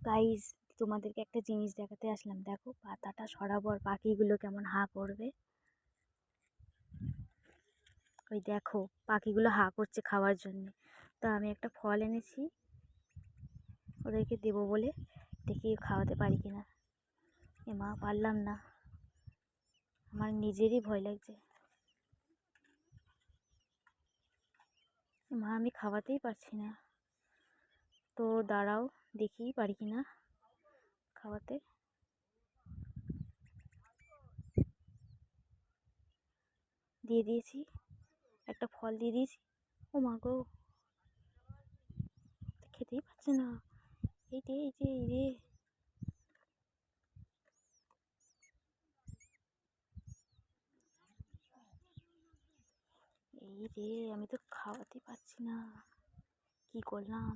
Guys, তোমাদেরকে একটা জিনিস দেখাতে আসলাম। দেখো পাতাটা সরাবো আর পাখিগুলো কেমন হাঁ করবে। ওই দেখো পাখিগুলো হাঁ করছে খাওয়ার জন্য। তো আমি একটা ফল এনেছি ওদেরকে দেবো বলে, দেখি খাওয়াতে পারি কিনা। এ মা, পারলাম না, আমার নিজেরই ভয় লাগছে। মা, আমি খাওয়াতেই পারছি না। তো দাঁড়াও, দেখি পারি কিনা খাওয়াতে। দিয়ে দিয়েছি, একটা ফল দিয়ে দিয়েছি। ও মা গো, খেতেই পারছে না। এই রে, এই রে, এই রে। এই রে, আমি তো খাওয়াতে পারছি না, কি করলাম।